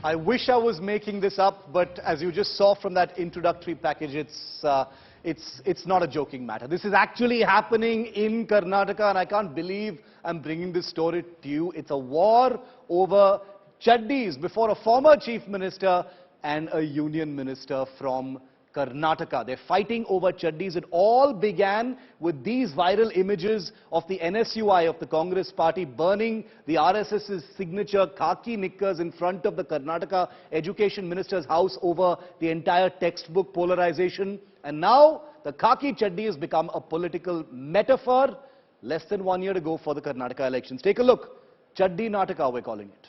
I wish I was making this up, but as you just saw from that introductory package, it's not a joking matter. This is actually happening in Karnataka, and I can't believe I'm bringing this story to you. It's a war over chaddis before a former chief minister and a union minister from Karnataka. They're fighting over chaddis. It all began with these viral images of the NSUI of the Congress party burning the RSS's signature khaki knickers in front of the Karnataka education minister's house over the entire textbook polarization. And now the khaki chaddi has become a political metaphor. Less than 1 year to go for the Karnataka elections. Take a look. Chaddi Nataka, we're calling it.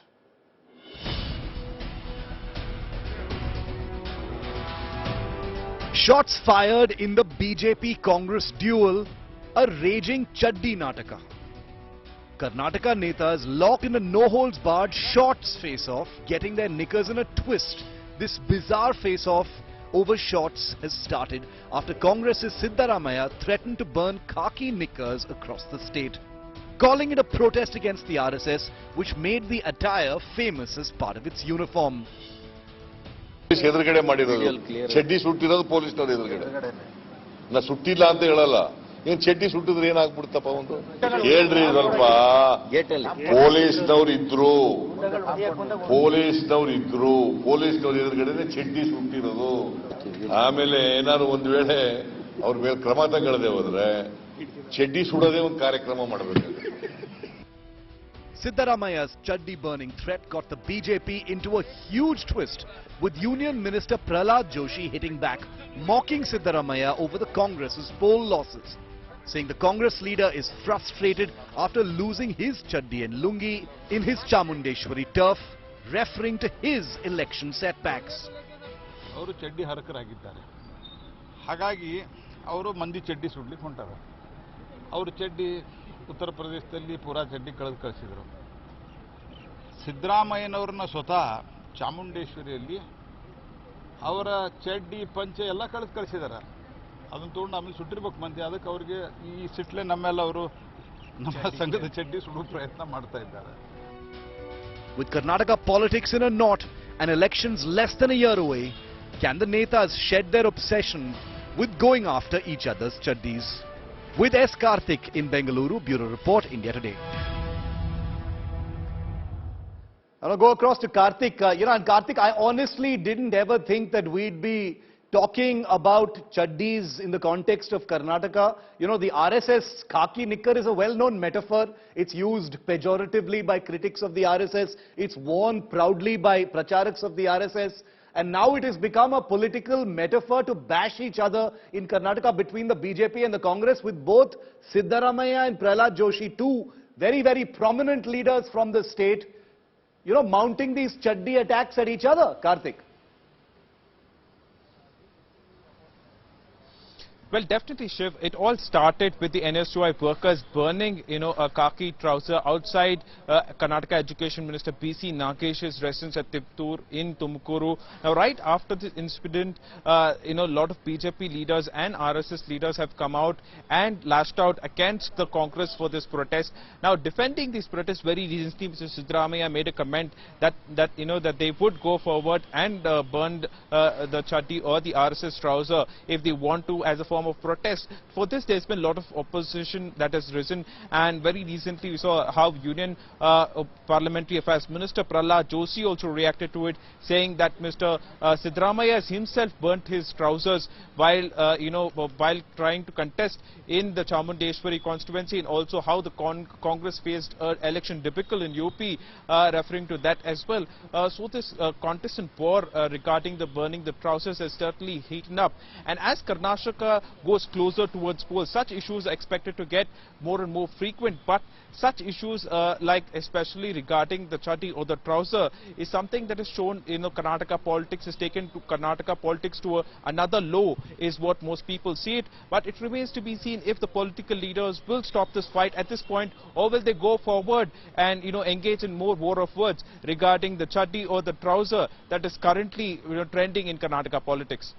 Shots fired in the BJP-Congress duel, a raging Chaddi Nataka. Karnataka netas locked in a no-holds-barred shots face-off, getting their knickers in a twist. This bizarre face-off over shots has started after Congress's Siddaramaiah threatened to burn khaki knickers across the state, calling it a protest against the RSS, which made the attire famous as part of its uniform. ಎದುರುಗಡೆ ಮಾಡಿರೋದು ಚಡ್ಡಿ ಸುಟ್ಟಿರೋದು ಪೊಲೀಸ್ನವರು ಎದುರುಗಡೆ ನಾ ಸುಟ್ಟಿಲ್ಲ ಅಂತ ಹೇಳಲ್ಲ ಏನ್ ಚಡ್ಡಿ ಸುಟ್ಟಿದ್ರೆ ಏನಾಗ್ಬಿಡ್ತಪ್ಪ ಒಂದು ಹೇಳ್ರಿ ಸ್ವಲ್ಪ ಪೊಲೀಸ್ನವ್ರು ಇದ್ರು ಪೊಲೀಸ್ನವ್ರು ಎದುರುಗಡೆ ಚಡ್ಡಿ ಸುಟ್ಟಿರೋದು ಆಮೇಲೆ ಏನಾದ್ರು ಒಂದ್ ವೇಳೆ ಅವ್ರ ಮೇಲೆ ಕ್ರಮ ತಗೊಳ್ಳದೆ ಹೋದ್ರೆ ಚಡ್ಡಿ ಸುಡೋದೇ ಒಂದು ಕಾರ್ಯಕ್ರಮ ಮಾಡಬೇಕು. Siddaramaiah's chaddi burning threat got the BJP into a huge twist, with Union Minister Prahlad Joshi hitting back, mocking Siddaramaiah over the Congress's poll losses, saying the Congress leader is frustrated after losing his chaddi and lungi in his Chamundeshwari turf, referring to his election setbacks. ಅವರು ಚಡ್ಡಿ ಹರಕರಾಗಿದ್ದಾರೆ, ಹಾಗಾಗಿ ಅವರು ಮಂದಿ ಚಡ್ಡಿ ಸುಡ್ಲಿಕ್ಕೆ ಹೊಂಟಾರ. ಅವರು ಚಡ್ಡಿ ಉತ್ತರ ಪ್ರದೇಶದಲ್ಲಿ ಪೂರಾ ಚಡ್ಡಿ ಕಳಿಸಿದರು. ಸಿದ್ದರಾಮಯ್ಯನವ್ರನ್ನ ಸ್ವತಃ ಚಾಮುಂಡೇಶ್ವರಿಯಲ್ಲಿ ಅವರ ಚಡ್ಡಿ ಪಂಚೆ ಎಲ್ಲ ಕಳಿಸಿದ್ದಾರೆ. ಅದನ್ನು ತೊಗೊಂಡು ಆಮೇಲೆ ಸುಟ್ಟಿರ್ಬೇಕು ಮಂದಿ. ಅದಕ್ಕೆ ಅವ್ರಿಗೆ ಈ ಸಿಟ್ಲೆ ನಮ್ಮೆಲ್ಲ ಅವರು ನಮ್ಮ ಸಂಘದ ಚಡ್ಡಿ ಸುಡುವ ಪ್ರಯತ್ನ ಮಾಡ್ತಾ ಇದ್ದಾರೆ. With Karnataka politics in a knot and elections less than a year away, can the netas shed their obsession with going after each other's chaddis? With S. Karthik in Bengaluru, Bureau Report, India Today. I'll go across to Karthik. And Karthik, I honestly didn't ever think that we'd be talking about chaddis in the context of Karnataka. The RSS khaki knicker is a well-known metaphor. It's used pejoratively by critics of the RSS. It's worn proudly by pracharaks of the RSS. And now it has become a political metaphor to bash each other in Karnataka between the BJP and the Congress, with both Siddaramaiah and Prahlad Joshi, two very, very prominent leaders from the state, mounting these chaddi attacks at each other. Karthik. Well, definitely, Shiv. It all started with the NSUI workers burning, a khaki trouser outside Karnataka Education Minister B.C. Nagesh's residence at Tiptur in Tumkuru. Now, right after this incident, a lot of BJP leaders and RSS leaders have come out and lashed out against the Congress for this protest. Now, defending these protests very recently, Mr. Siddaramaiah made a comment that they would go forward and burn the chaddi or the RSS trouser if they want to, as a form of protest. For this, there's been a lot of opposition that has risen, and very recently we saw how Union Parliamentary Affairs Minister Prahlad Joshi also reacted to it, saying that Mr. Siddaramaiah himself burnt his trousers while while trying to contest in the Chamundeshwari constituency, and also how the Congress faced election debacle in UP, referring to that as well. So this contest and war regarding the burning the trousers has certainly heated up, and as Karnataka goes closer towards polls, such issues are expected to get more and more frequent. But such issues like especially regarding the chaddi or the trouser is something that is shown, Karnataka politics has taken to Karnataka politics to another low, is what most people see it. But it remains to be seen if the political leaders will stop this fight at this point, or will they go forward and engage in more war of words regarding the chaddi or the trouser that is currently trending in Karnataka politics.